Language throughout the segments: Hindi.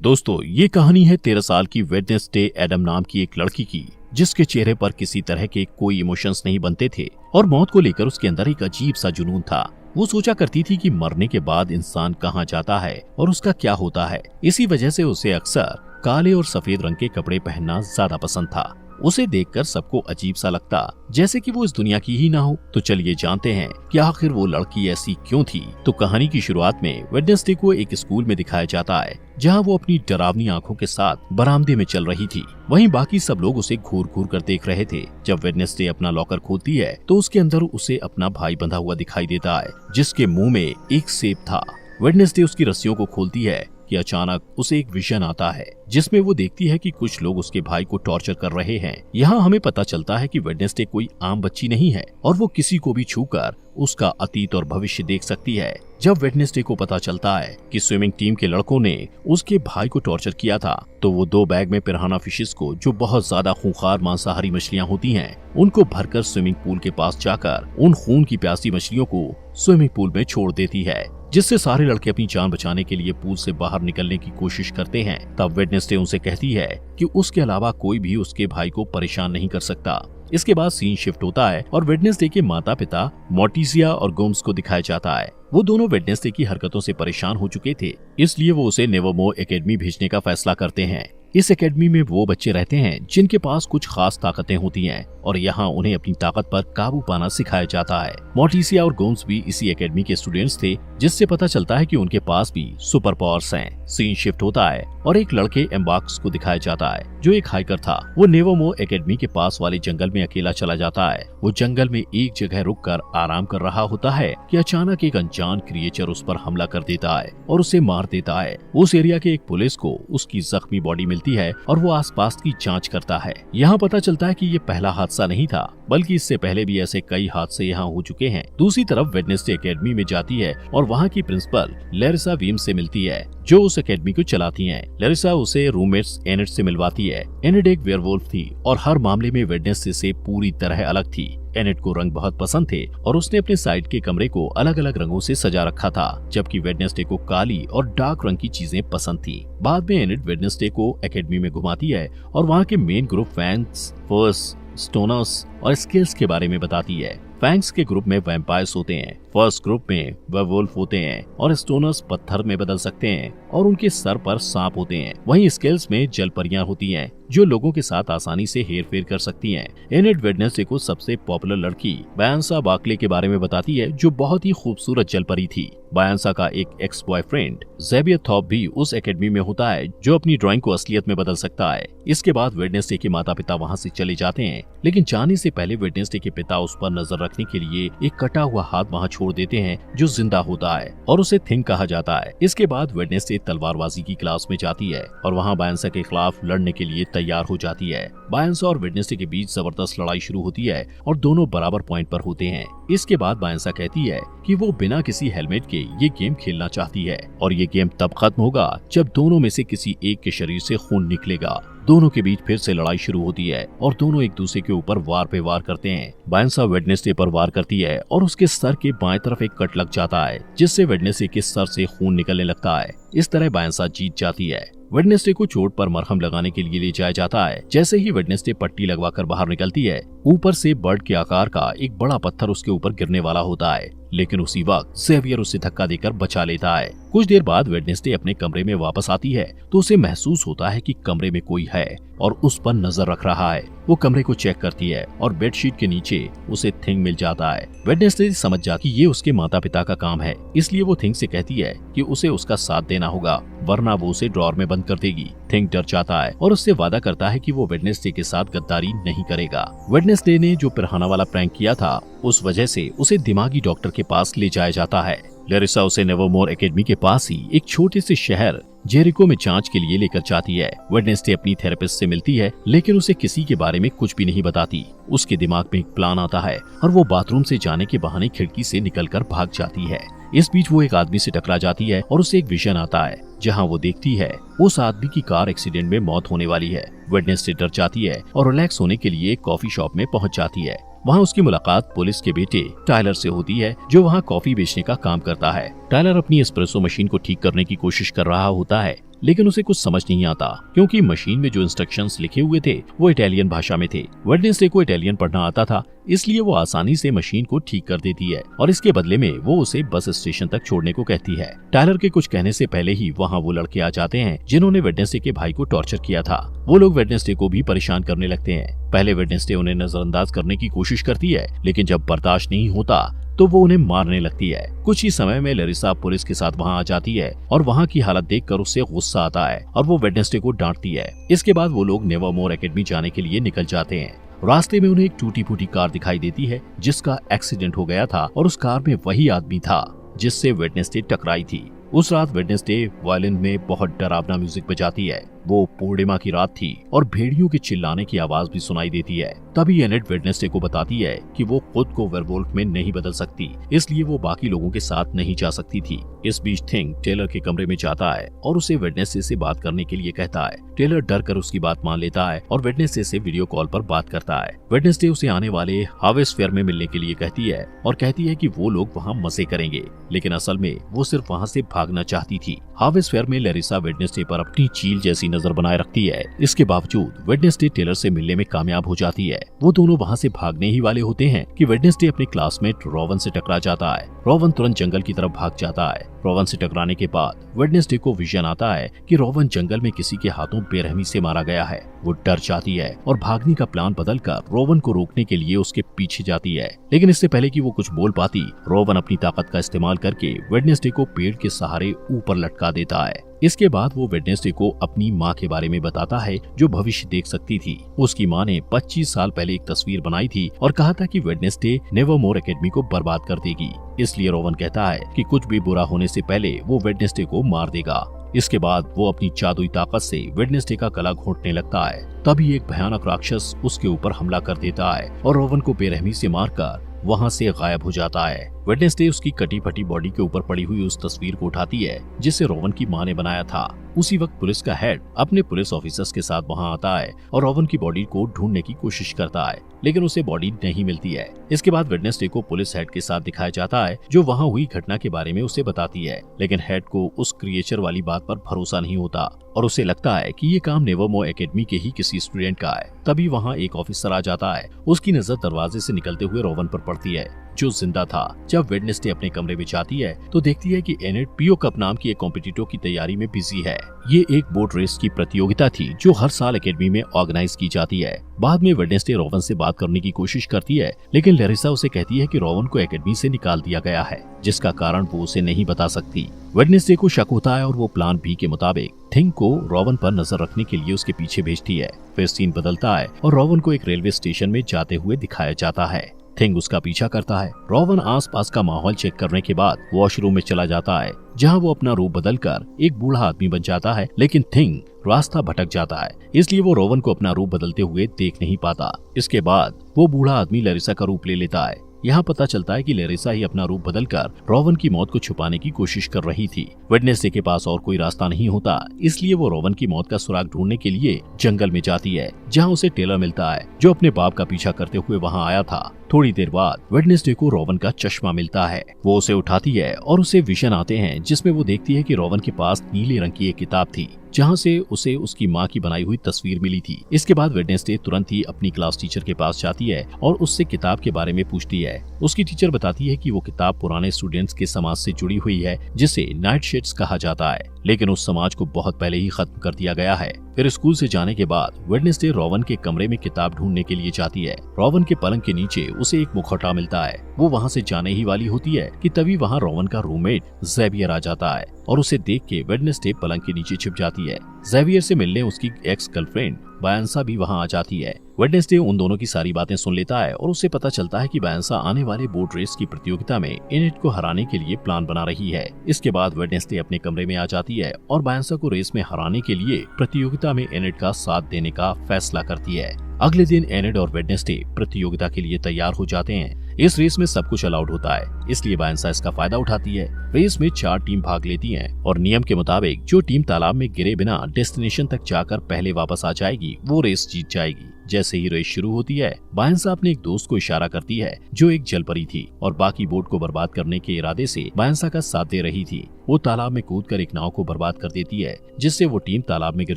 दोस्तों, ये कहानी है 13 साल की वेडनेसडे एडम नाम की एक लड़की की, जिसके चेहरे पर किसी तरह के कोई इमोशंस नहीं बनते थे और मौत को लेकर उसके अंदर एक अजीब सा जुनून था। वो सोचा करती थी कि मरने के बाद इंसान कहाँ जाता है और उसका क्या होता है। इसी वजह से उसे अक्सर काले और सफेद रंग के कपड़े पहनना ज्यादा पसंद था। उसे देखकर सबको अजीब सा लगता, जैसे कि वो इस दुनिया की ही ना हो। तो चलिए जानते हैं कि आखिर वो लड़की ऐसी क्यों थी। तो कहानी की शुरुआत में वेडनेसडे को एक स्कूल में दिखाया जाता है, जहां वो अपनी डरावनी आंखों के साथ बरामदे में चल रही थी। वहीं बाकी सब लोग उसे घूर घूर कर देख रहे थे। जब वेडनेसडे अपना लॉकर खोलती है तो उसके अंदर उसे अपना भाई बंधा हुआ दिखाई देता है, जिसके मुंह में एक सेब था। वेडनेसडे उसकी रस्सियों को खोलती है कि अचानक उसे एक विजन आता है, जिसमें वो देखती है कि कुछ लोग उसके भाई को टॉर्चर कर रहे हैं। यहाँ हमें पता चलता है कि वेडनेसडे कोई आम बच्ची नहीं है और वो किसी को भी छूकर उसका अतीत और भविष्य देख सकती है। जब वेडनेसडे को पता चलता है कि स्विमिंग टीम के लड़कों ने उसके भाई को टॉर्चर किया था, तो वो 2 बैग में पिराना फिशेस को, जो बहुत ज्यादा खूंखार मांसाहारी मछलियां होती हैं, उनको भरकर स्विमिंग पूल के पास जाकर उन खून की प्यासी मछलियों को स्विमिंग पूल में छोड़ देती है, जिससे सारे लड़के अपनी जान बचाने के लिए पूल से बाहर निकलने की कोशिश करते हैं। तब वेडनेसडे उनसे कहती है कि उसके अलावा कोई भी उसके भाई को परेशान नहीं कर सकता। इसके बाद सीन शिफ्ट होता है और वेडनेसडे के माता पिता मोर्टिजिया और गोम्स को दिखाया जाता है। वो दोनों वेडनेसडे की हरकतों से परेशान हो चुके थे, इसलिए वो उसे नेवरमोर एकेडमी भेजने का फैसला करते हैं। इस एकेडमी में वो बच्चे रहते हैं जिनके पास कुछ खास ताकतें होती हैं और यहाँ उन्हें अपनी ताकत पर काबू पाना सिखाया जाता है। मोर्टिजिया और गोम्स भी इसी एकेडमी के स्टूडेंट्स थे, जिससे पता चलता है कि उनके पास भी सुपर पावर्स हैं। सीन शिफ्ट होता है और एक लड़के एम्बार्क्स को दिखाया जाता है, जो एक हाइकर था। वो नेवरमोर एकेडमी के पास वाले जंगल में अकेला चला जाता है। वो जंगल में एक जगह रुककर आराम कर रहा होता है कि अचानक एक अनजान क्रिएचर उस पर हमला कर देता है और उसे मार देता है। उस एरिया के एक पुलिस को उसकी जख्मी बॉडी मिलती है और वो आसपास की जांच करता है। यहाँ पता चलता है कि ये पहला हादसा नहीं था, बल्कि इससे पहले भी ऐसे कई हादसे यहाँ हो चुके हैं। दूसरी तरफ वेडनेसडे एकेडमी में जाती है और वहाँ की प्रिंसिपल लैरिसा वीम्स से मिलती है, जो उस एकेडमी को चलाती हैं। लैरिसा उसे रूममेट्स एनिट से मिलवाती है। एनिट एक वेयरवुल्फ थी और हर मामले में वेडनेसडे से पूरी तरह अलग थी। एनिट को रंग बहुत पसंद थे और उसने अपने साइड के कमरे को अलग अलग रंगों से सजा रखा था, जबकि वेडनेसडे को काली और डार्क रंग की चीजें पसंद थी। बाद में एनिट वेडनेसडे को एकेडमी में घुमाती है और वहाँ के मेन ग्रुप फैंग्स, फर्स, स्टोनर्स और स्केल्स के बारे में बताती है। फैंग्स के ग्रुप में वैम्पायर्स होते हैं, फर्स्ट ग्रुप में वेयरवुल्फ होते हैं और स्टोनर्स पत्थर में बदल सकते हैं और उनके सर पर सांप होते हैं। वहीं स्केल्स में जलपरियां होती हैं, जो लोगों के साथ आसानी से हेरफेर कर सकती हैं। एनिट वेडनेसडे को सबसे पॉपुलर लड़की बायंसा बार्कले के बारे में बताती है, जो बहुत ही खूबसूरत जलपरी थी। बायंसा का एक एक्स बॉयफ्रेंड ज़ेवियर थॉप भी उस एकेडमी में होता है, जो अपनी ड्राइंग को असलियत में बदल सकता है। इसके बाद वेडनेसडे के माता पिता वहाँ से चले जाते हैं, लेकिन जाने से पहले वेडनेसडे के पिता उस पर नजर रखने के लिए एक कटा हुआ हाथ वहाँ छोड़ देते हैं, जो जिंदा होता है और उसे थिंग कहा जाता है। इसके बाद वेडनेसडे तलवारबाजी की क्लास में जाती है और वहाँ बायंसा के खिलाफ लड़ने के लिए तैयार हो जाती है। बायंसा और वेडनेसडे के बीच जबरदस्त लड़ाई शुरू होती है और दोनों बराबर पॉइंट पर होते हैं। इसके बाद बायंसा कहती है कि वो बिना किसी हेलमेट के ये गेम खेलना चाहती है और ये गेम तब खत्म होगा जब दोनों में से किसी एक के शरीर से खून निकलेगा। दोनों के बीच फिर से लड़ाई शुरू होती है और दोनों एक दूसरे के ऊपर वार पे वार करते हैं। बायंसा वेडनेसडे पर वार करती है और उसके सर के बाएं तरफ एक कट लग जाता है, जिससे वेडनेसडे के सर से खून निकलने लगता है। इस तरह बायंसा जीत जाती है। वेडनेसडे को चोट पर मरहम लगाने के लिए ले जाया जाता है। जैसे ही वेडनेसडे पट्टी लगवाकर बाहर निकलती है, ऊपर से बर्ड के आकार का एक बड़ा पत्थर उसके ऊपर गिरने वाला होता है, लेकिन उसी वक्त ज़ेवियर उसे धक्का देकर बचा लेता है। कुछ देर बाद वेडनेसडे अपने कमरे में वापस आती है तो उसे महसूस होता है कि कमरे में कोई है और उस पर नजर रख रहा है। वो कमरे को चेक करती है और बेडशीट के नीचे उसे थिंग मिल जाता है। वेडनेसडे समझ जाती कि ये उसके माता पिता का काम है, इसलिए वो थिंग से कहती है कि उसे उसका साथ देना होगा, वरना वो उसे ड्रॉर में बंद कर देगी। थिंग डर जाता है और उससे वादा करता है कि वो वेडनेसडे के साथ गद्दारी नहीं करेगा। वेडनेसडे ने जो पिराना वाला प्रैंक किया था, उस वजह से उसे दिमागी डॉक्टर के पास ले जाया जाता है। लैरिसा उसे नेवरमोर एकेडमी के पास ही एक छोटे से शहर जेरिको में जांच के लिए लेकर जाती है। वेडनेसडे अपनी थेरेपिस्ट से मिलती है, लेकिन उसे किसी के बारे में कुछ भी नहीं बताती। उसके दिमाग में एक प्लान आता है और वो बाथरूम से जाने के बहाने खिड़की से निकलकर भाग जाती है। इस बीच वो एक आदमी से टकरा जाती है और उसे एक विजन आता है, जहां वो देखती है उस आदमी की कार एक्सीडेंट में मौत होने वाली है। वेडनेसडे डर जाती है और रिलैक्स होने के लिए एक कॉफी शॉप में पहुंच जाती है। वहाँ उसकी मुलाकात पुलिस के बेटे टायलर से होती है, जो वहाँ कॉफी बेचने का काम करता है। टायलर अपनी एस्प्रेसो मशीन को ठीक करने की कोशिश कर रहा होता है, लेकिन उसे कुछ समझ नहीं आता क्योंकि मशीन में जो इंस्ट्रक्शंस लिखे हुए थे वो इटालियन भाषा में थे। वेडनेसडे को इटालियन पढ़ना आता था, इसलिए वो आसानी से मशीन को ठीक कर देती है और इसके बदले में वो उसे बस स्टेशन तक छोड़ने को कहती है। टायलर के कुछ कहने से पहले ही वहाँ वो लड़के आ जाते हैं जिन्होंने वेडनेसडे के भाई को टॉर्चर किया था। वो लोग वेडनेसडे को भी परेशान करने लगते हैं। पहले वेडनेसडे उन्हें नजरअंदाज करने की कोशिश करती है, लेकिन जब बर्दाश्त नहीं होता तो वो उन्हें मारने लगती है। कुछ ही समय में लैरिसा पुलिस के साथ वहाँ आ जाती है और वहाँ की हालत देखकर उससे गुस्सा आता है और वो वेडनेसडे को डांटती है। इसके बाद वो लोग नेवरमोर एकेडमी जाने के लिए निकल जाते हैं। रास्ते में उन्हें एक टूटी फूटी कार दिखाई देती है जिसका एक्सीडेंट हो गया था और उस कार में वही आदमी था जिससे वेडनेसडे टकराई थी। उस रात वेडनेसडे वायलिन में बहुत डरावना म्यूजिक बजाती है। वो पूर्णिमा की रात थी और भेड़ियों के चिल्लाने की आवाज भी सुनाई देती है। तभी एनेट वेडनेसडे को बताती है कि वो खुद को वेयरवुल्फ में नहीं बदल सकती, इसलिए वो बाकी लोगों के साथ नहीं जा सकती थी। इस बीच थिंग टेलर के कमरे में जाता है और उसे वेडनेसडे से बात करने के लिए कहता है। टेलर डर कर उसकी बात मान लेता है और वेडनेसडे से वीडियो कॉल पर बात करता है। वेडनेसडे उसे आने वाले हार्वेस्ट फेयर में मिलने के लिए कहती है और कहती है कि वो लोग वहाँ मजे करेंगे, लेकिन असल में वो सिर्फ वहाँ से भागना चाहती थी। हार्वेस्ट फेयर में लैरिसा वेडनेसडे पर अपनी चील जैसी नजर बनाए रखती है। इसके बावजूद वेडनेसडे टेलर से मिलने में कामयाब हो जाती है। वो दोनों वहाँ से भागने ही वाले होते हैं कि वेडनेसडे अपने क्लासमेट रोवन से टकरा जाता है। रोवन तुरंत जंगल की तरफ भाग जाता है। रोवन से टकराने के बाद वेडनेसडे को विजन आता है कि रोवन जंगल में किसी के हाथों बेरहमी से मारा गया है। वो डर जाती है और भागने का प्लान बदलकर रोवन को रोकने के लिए उसके पीछे जाती है, लेकिन इससे पहले कि वो कुछ बोल पाती, रोवन अपनी ताकत का इस्तेमाल करके वेडनेसडे को पेड़ के सहारे ऊपर लटका देता है। इसके बाद वो वेडनेसडे को अपनी माँ के बारे में बताता है जो भविष्य देख सकती थी। उसकी माँ ने 25 साल पहले एक तस्वीर बनाई थी और कहा था कि वेडनेसडे नेवरमोर एकेडमी को बर्बाद कर देगी। इसलिए रोवन कहता है कि कुछ भी बुरा होने से पहले वो वेडनेसडे को मार देगा। इसके बाद वो अपनी जादुई ताकत से वेडनेसडे का गला घोंटने लगता है। तभी एक भयानक राक्षस उसके ऊपर हमला कर देता है और रोवन को बेरहमी से मारकर वहाँ से गायब हो जाता है। वेडनेसडे उसकी कटी फटी बॉडी के ऊपर पड़ी हुई उस तस्वीर को उठाती है जिसे रोवन की माँ ने बनाया था। उसी वक्त पुलिस का हेड अपने पुलिस ऑफिसर्स के साथ वहाँ आता है और रोवन की बॉडी को ढूंढने की कोशिश करता है, लेकिन उसे बॉडी नहीं मिलती है। इसके बाद वेडनेसडे को पुलिस हेड के साथ दिखाया जाता है जो वहाँ हुई घटना के बारे में उसे बताती है, लेकिन हेड को उस क्रिएचर वाली बात पर भरोसा नहीं होता और उसे लगता है कि ये काम नेवरमोर एकेडमी के ही किसी स्टूडेंट का है। तभी वहाँ एक ऑफिसर आ जाता है। उसकी नजर दरवाजे से निकलते हुए रोवन पर पड़ती है जो जिंदा था। जब वेडनेसडे अपने कमरे में जाती है तो देखती है कि एनेट पीओ कप नाम की एक कॉम्पिटिटर की तैयारी में बिजी है। ये एक बोट रेस की प्रतियोगिता थी जो हर साल एकेडमी में ऑर्गेनाइज की जाती है। बाद में वेडनेसडे रोवन से बात करने की कोशिश करती है, लेकिन लैरिसा उसे कहती है कि रोवन को एकेडमी से निकाल दिया गया है, जिसका कारण वो उसे नहीं बता सकती। वेडनेसडे को शक होता है और वो प्लान बी के मुताबिक थिंग को रोवन पर नजर रखने के लिए उसके पीछे भेजती है। फिर सीन बदलता है और रोवन को एक रेलवे स्टेशन में जाते हुए दिखाया जाता है। थिंग उसका पीछा करता है। रोवन आसपास का माहौल चेक करने के बाद वॉशरूम में चला जाता है जहां वो अपना रूप बदलकर एक बूढ़ा आदमी बन जाता है, लेकिन थिंग रास्ता भटक जाता है, इसलिए वो रोवन को अपना रूप बदलते हुए देख नहीं पाता। इसके बाद वो बूढ़ा आदमी लैरिसा का रूप ले लेता है। यहाँ पता चलता है कि लैरिसा ही अपना रूप बदलकर रोवन की मौत को छुपाने की कोशिश कर रही थी। वेडनेसडे के पास और कोई रास्ता नहीं होता, इसलिए वो रोवन की मौत का सुराग ढूंढने के लिए जंगल में जाती है जहाँ उसे टेलर मिलता है जो अपने बाप का पीछा करते हुए वहाँ आया था। थोड़ी देर बाद वेडनेसडे को रोवन का चश्मा मिलता है। वो उसे उठाती है और उसे विजन आते हैं जिसमें वो देखती है कि रोवन के पास नीले रंग की एक किताब थी जहाँ से उसे उसकी माँ की बनाई हुई तस्वीर मिली थी। इसके बाद वेडनेसडे तुरंत ही अपनी क्लास टीचर के पास जाती है और उससे किताब के बारे में पूछती है। उसकी टीचर बताती है कि वो किताब पुराने स्टूडेंट्स के समाज से जुड़ी हुई है जिसे नाइट शेड्स कहा जाता है, लेकिन उस समाज को बहुत पहले ही खत्म कर दिया गया है। फिर स्कूल से जाने के बाद वेडनेसडे रोवन के कमरे में किताब ढूंढने के लिए जाती है। रोवन के पलंग के नीचे उसे एक मुखौटा मिलता है। वो वहाँ से जाने ही वाली होती है कि तभी वहाँ रोवन का रूममेट ज़ेवियर आ जाता है और उसे देख के वेडनेसडे पलंग के नीचे छिप जाती है। ज़ेवियर से मिलने उसकी एक्स गर्लफ्रेंड बायंसा भी वहाँ आ जाती है। वेडनेसडे उन दोनों की सारी बातें सुन लेता है और उसे पता चलता है कि बायंसा आने वाले बोट रेस की प्रतियोगिता में एनेट को हराने के लिए प्लान बना रही है। इसके बाद वेडनेसडे अपने कमरे में आ जाती है और बायंसा को रेस में हराने के लिए प्रतियोगिता में एनेट का साथ देने का फैसला करती है। अगले दिन एनेट और वेडनेसडे प्रतियोगिता के लिए तैयार हो जाते हैं। इस रेस में सब कुछ अलाउड होता है, इसलिए बायंसा इसका फायदा उठाती है। रेस में 4 टीम भाग लेती हैं और नियम के मुताबिक जो टीम तालाब में गिरे बिना डेस्टिनेशन तक जाकर पहले वापस आ जाएगी वो रेस जीत जाएगी। जैसे ही रेस शुरू होती है, बायंसा अपने एक दोस्त को इशारा करती है जो एक जलपरी थी और बाकी बोट को बर्बाद करने के इरादे से बायंसा का साथ दे रही थी। वो तालाब में कूदकर एक नाव को बर्बाद कर देती है, जिससे वो टीम तालाब में गिर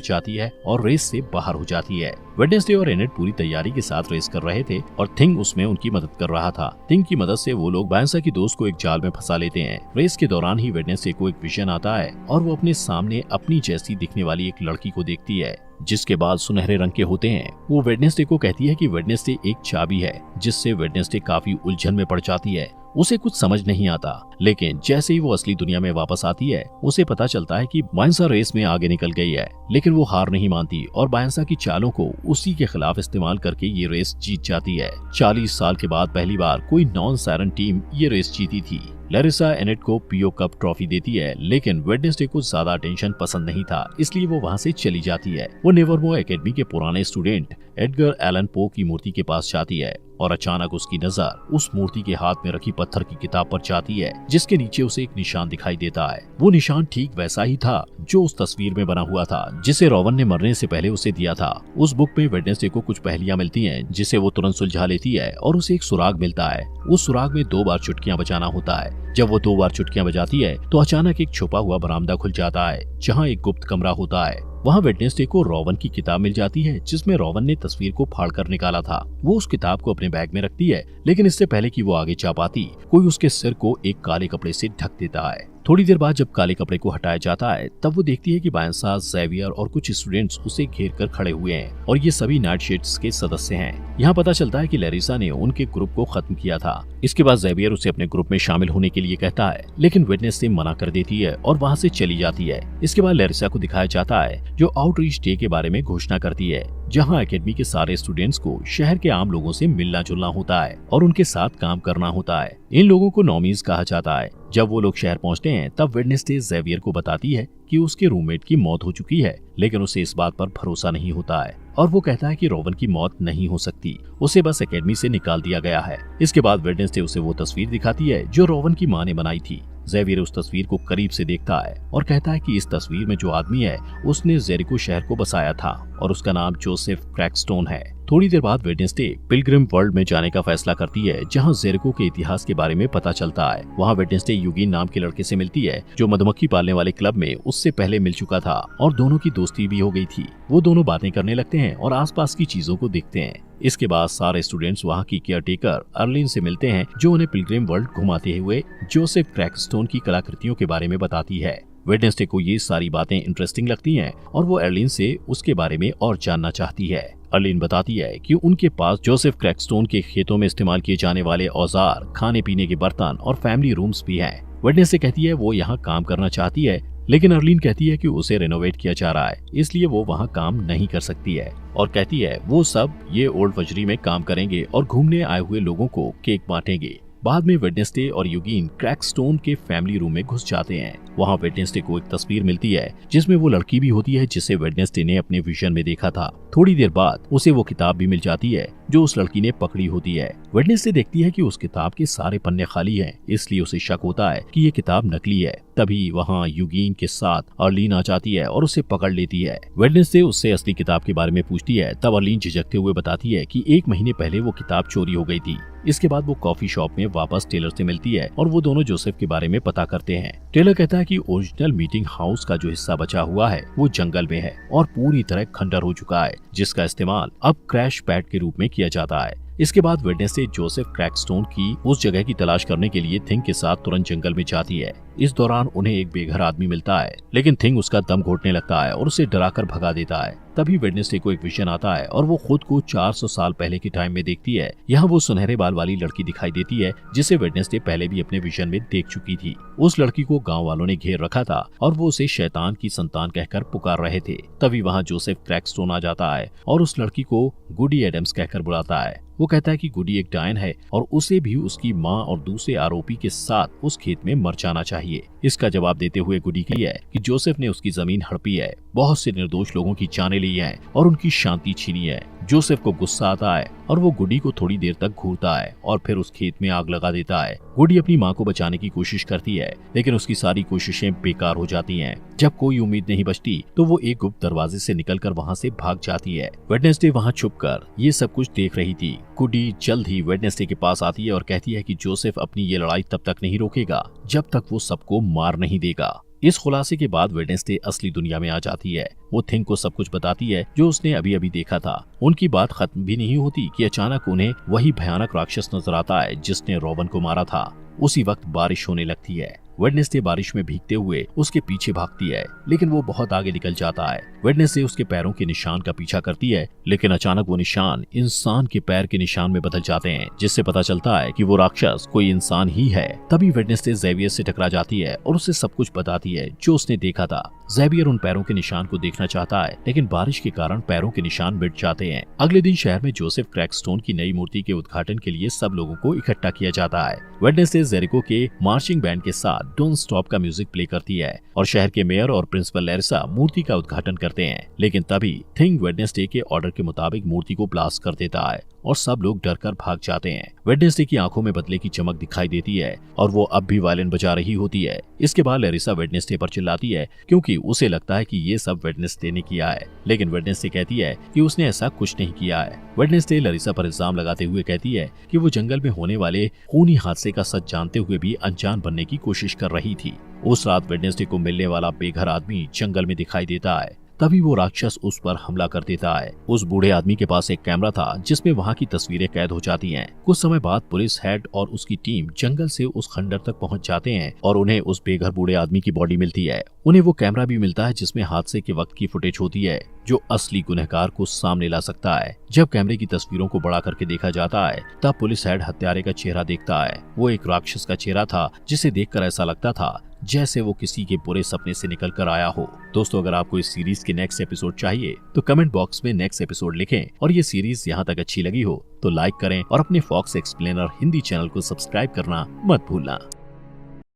जाती है और रेस से बाहर हो जाती है। वेडनेसडे और एनेट पूरी तैयारी के साथ रेस कर रहे थे और थिंग उसमें उनकी मदद कर रहा था। थिंग की मदद से वो लोग बायंसा की दोस्त को एक जाल में फंसा लेते हैं। रेस के दौरान ही वेडनेसडे को एक विजन आता है और वो अपने सामने अपनी जैसी दिखने वाली एक लड़की को देखती है, जिसके बाल सुनहरे रंग के होते हैं। वो वेडनेसडे को कहती है कि वेडनेसडे एक चाबी है, जिससे वेडनेसडे काफी उलझन में पड़ जाती है। उसे कुछ समझ नहीं आता, लेकिन जैसे ही वो असली दुनिया में वापस आती है, उसे पता चलता है कि बायंसा रेस में आगे निकल गई है। लेकिन वो हार नहीं मानती और बायंसा की चालों को उसी के खिलाफ इस्तेमाल करके ये रेस जीत जाती है। 40 साल के बाद पहली बार कोई नॉन सायरन टीम ये रेस जीती थी। लैरिसा एनेट को पीओ कप ट्रॉफी देती है, लेकिन वेडनेसडे को ज्यादा अटेंशन पसंद नहीं था, इसलिए वो वहाँ से चली जाती है। वो नेवरमोर एकेडमी के पुराने स्टूडेंट एडगर एलन पो की मूर्ति के पास जाती है और अचानक उसकी नजर उस मूर्ति के हाथ में रखी पत्थर की किताब पर जाती है, जिसके नीचे उसे एक निशान दिखाई देता है। वो निशान ठीक वैसा ही था जो उस तस्वीर में बना हुआ था, जिसे रोवन ने मरने से पहले उसे दिया था। उस बुक में वेडनेसडे को कुछ पहेलियां मिलती हैं, जिसे वो तुरंत सुलझा लेती है और उसे एक सुराग मिलता है। उस सुराग में 2 बार चुटकियां बजाना होता है। जब वो 2 बार चुटकियां बजाती है तो अचानक एक छुपा हुआ बरामदा खुल जाता है, जहाँ एक गुप्त कमरा होता है। वहाँ वेडनेसडे को रोवन की किताब मिल जाती है, जिसमें रोवन ने तस्वीर को फाड़ कर निकाला था। वो उस किताब को अपने बैग में रखती है, लेकिन इससे पहले कि वो आगे जा पाती, कोई उसके सिर को एक काले कपड़े से ढक देता है। थोड़ी देर बाद जब काले कपड़े को हटाया जाता है, तब वो देखती है कि बायंसा, ज़ेवियर और कुछ स्टूडेंट्स उसे घेर कर खड़े हुए हैं और ये सभी नाइटशेड्स के सदस्य हैं। यहाँ पता चलता है कि लैरिसा ने उनके ग्रुप को खत्म किया था। इसके बाद ज़ेवियर उसे अपने ग्रुप में शामिल होने के लिए कहता है, लेकिन वेडनेसडे मना कर देती है और वहाँ से चली जाती है। इसके बाद लैरिसा को दिखाया जाता है, जो आउटरीच डे के बारे में घोषणा करती है, जहाँ एकेडमी के सारे स्टूडेंट्स को शहर के आम लोगों से मिलना जुलना होता है और उनके साथ काम करना होता है। इन लोगों को नॉमीज कहा जाता है। जब वो लोग शहर पहुंचते हैं, तब वेडनेसडे ज़ेवियर को बताती है कि उसके रूममेट की मौत हो चुकी है, लेकिन उसे इस बात पर भरोसा नहीं होता है और वो कहता है कि रोवन की मौत नहीं हो सकती, उसे बस एकेडमी से निकाल दिया गया है। इसके बाद वेडनेसडे उसे वो तस्वीर दिखाती है जो रोवन की माँ ने बनाई थी। ज़ेवियर उस तस्वीर को करीब से देखता है और कहता है कि इस तस्वीर में जो आदमी है, उसने जेरिको शहर को बसाया था और उसका नाम जोसेफ क्रैकस्टोन है। थोड़ी देर बाद वेडनेसडे पिलग्रिम वर्ल्ड में जाने का फैसला करती है, जहां जेरिको के इतिहास के बारे में पता चलता है। वहां वेडनेसडे यूगिन नाम के लड़के से मिलती है, जो मधुमक्खी पालने वाले क्लब में उससे पहले मिल चुका था और दोनों की दोस्ती भी हो गई थी। वो दोनों बातें करने लगते हैं और आसपास की चीजों को देखते हैं। इसके बाद सारे स्टूडेंट्स वहाँ की केयरटेकर अर्लिन से मिलते हैं, जो उन्हें पिलग्रिम वर्ल्ड घुमाते हुए जोसेफ क्रैकस्टोन की कलाकृतियों के बारे में बताती है। वेडनेसडे को ये सारी बातें इंटरेस्टिंग लगती हैं और वो अर्लिन से उसके बारे में और जानना चाहती है। अर्लिन बताती है कि उनके पास जोसेफ क्रैकस्टोन के खेतों में इस्तेमाल किए जाने वाले औजार, खाने पीने के बर्तन और फैमिली रूम्स भी हैं। वेडनेसडे कहती है वो यहाँ काम करना चाहती है, लेकिन अर्लिन कहती है कि उसे रेनोवेट किया जा रहा है, इसलिए वो वहाँ काम नहीं कर सकती है और कहती है वो सब ये ओल्ड वजरी में काम करेंगे और घूमने आए हुए लोगों को केक बांटेंगे। बाद में वेडनेसडे और यूगिन क्रैकस्टोन के फैमिली रूम में घुस जाते हैं। वहाँ वेडनेसडे को एक तस्वीर मिलती है, जिसमें वो लड़की भी होती है जिसे वेडनेसडे ने अपने विजन में देखा था। थोड़ी देर बाद उसे वो किताब भी मिल जाती है जो उस लड़की ने पकड़ी होती है। वेडनेसडे देखती है कि उस किताब के सारे पन्ने खाली हैं, इसलिए उसे शक होता है कि ये किताब नकली है। तभी वहाँ यूगिन के साथ अर्लिन आ जाती है और उसे पकड़ लेती है। वेडनेसडे उससे असली किताब के बारे में पूछती है, तब अर्लिन झिझकते हुए बताती है कि 1 महीने पहले वो किताब चोरी हो गई थी। इसके बाद वो कॉफी शॉप में वापस टेलर से मिलती है और वो दोनों जोसेफ के बारे में पता करते हैं। टेलर कहता है कि ओरिजिनल मीटिंग हाउस का जो हिस्सा बचा हुआ है वो जंगल में है और पूरी तरह खंडर हो चुका है, जिसका इस्तेमाल अब क्रैश पैड के रूप में किया जाता है। इसके बाद वेडनेसडे जोसेफ क्रैकस्टोन की उस जगह की तलाश करने के लिए थिंग के साथ तुरंत जंगल में जाती है। इस दौरान उन्हें एक बेघर आदमी मिलता है, लेकिन थिंग उसका दम घोटने लगता है और उसे डराकर भगा देता है। तभी वेडनेसडे को एक विजन आता है और वो खुद को 400 साल पहले के टाइम में देखती है। यहाँ वो सुनहरे बाल वाली लड़की दिखाई देती है, जिसे वेडनेसडे पहले भी अपने विजन में देख चुकी थी। उस लड़की को गांव वालों ने घेर रखा था और वो उसे शैतान की संतान कहकर पुकार रहे थे। तभी वहाँ जोसेफ क्रैकस्टोन आ जाता है और उस लड़की को गुडी एडम्स कहकर बुलाता है। वो कहता है कि गुडी एक डायन है और उसे भी उसकी माँ और दूसरे आरोपी के साथ उस खेत में मर जाना चाहिए। इसका जवाब देते हुए गुडी कहती है कि जोसेफ ने उसकी जमीन हड़पी है, बहुत से निर्दोष लोगों की जानें ली है और उनकी शांति छीनी है। जोसेफ को गुस्सा आता है और वो गुडी को थोड़ी देर तक घूरता है और फिर उस खेत में आग लगा देता है। गुडी अपनी माँ को बचाने की कोशिश करती है, लेकिन उसकी सारी कोशिशें बेकार हो जाती हैं। जब कोई उम्मीद नहीं बचती तो वो एक गुप्त दरवाजे से निकलकर वहाँ से भाग जाती है। वेडनेसडे वहाँ छुपकर ये सब कुछ देख रही थी। गुडी जल्द ही वेडनेसडे के पास आती है और कहती है कि जोसेफ अपनी ये लड़ाई तब तक नहीं रोकेगा जब तक वो सबको मार नहीं देगा। इस खुलासे के बाद वेडनेसडे असली दुनिया में आ जाती है। वो थिंग को सब कुछ बताती है जो उसने अभी अभी देखा था। उनकी बात खत्म भी नहीं होती कि अचानक उन्हें वही भयानक राक्षस नजर आता है जिसने रॉबन को मारा था। उसी वक्त बारिश होने लगती है। वेडनेसडे बारिश में भीगते हुए उसके पीछे भागती है, लेकिन वो बहुत आगे निकल जाता है। वेडनेसडे उसके पैरों के निशान का पीछा करती है, लेकिन अचानक वो निशान इंसान के पैर के निशान में बदल जाते हैं, जिससे पता चलता है कि वो राक्षस कोई इंसान ही है। तभी वेडनेसडे ज़ेवियर से टकरा जाती है और उसे सब कुछ बताती है जो उसने देखा था। ज़ेवियर उन पैरों के निशान को देखना चाहता है, लेकिन बारिश के कारण पैरों के निशान मिट जाते हैं। अगले दिन शहर में जोसेफ क्रैकस्टोन की नई मूर्ति के उद्घाटन के लिए सब लोगों को इकट्ठा किया जाता है। वेडनेसडे जेरिको के मार्चिंग बैंड के साथ डोंट स्टॉप का म्यूजिक प्ले करती है और शहर के मेयर और प्रिंसिपल लैरिसा मूर्ति का उद्घाटन करते हैं। लेकिन तभी थिंग वेडनेसडे के ऑर्डर के मुताबिक मूर्ति को ब्लास्ट कर देता है और सब लोग डरकर भाग जाते हैं। वेडनेसडे की आंखों में बदले की चमक दिखाई देती है और वो अब भी वायलिन बजा रही होती है। इसके बाद लैरिसा वेडनेसडे पर चिल्लाती है क्योंकि उसे लगता है कि ये सब वेडनेसडे ने किया है, लेकिन वेडनेसडे कहती है कि उसने ऐसा कुछ नहीं किया है। वेडनेसडे लैरिसा पर इल्जाम लगाते हुए कहती है कि वो जंगल में होने वाले खूनी हादसे का सच जानते हुए भी अनजान बनने की कोशिश कर रही थी। उस रात वेडनेसडे को मिलने वाला बेघर आदमी जंगल में दिखाई देता है। तभी वो राक्षस उस पर हमला कर देता है। उस बूढ़े आदमी के पास एक कैमरा था जिसमें वहाँ की तस्वीरें कैद हो जाती हैं। कुछ समय बाद पुलिस हेड और उसकी टीम जंगल से उस खंडर तक पहुँच जाते हैं और उन्हें उस बेघर बूढ़े आदमी की बॉडी मिलती है। उन्हें वो कैमरा भी मिलता है जिसमें हादसे के वक्त की फुटेज होती है जो असली गुनहगार को सामने ला सकता है। जब कैमरे की तस्वीरों को बड़ा करके देखा जाता है तब पुलिस हेड हत्यारे का चेहरा देखता है। वो एक राक्षस का चेहरा था जिसे देखकर ऐसा लगता था जैसे वो किसी के बुरे सपने से निकल कर आया हो। दोस्तों, अगर आपको इस सीरीज के नेक्स्ट एपिसोड चाहिए तो कमेंट बॉक्स में नेक्स्ट एपिसोड लिखें और ये सीरीज यहाँ तक अच्छी लगी हो तो लाइक करें और अपने फॉक्स एक्सप्लेनर हिंदी चैनल को सब्सक्राइब करना मत भूलना।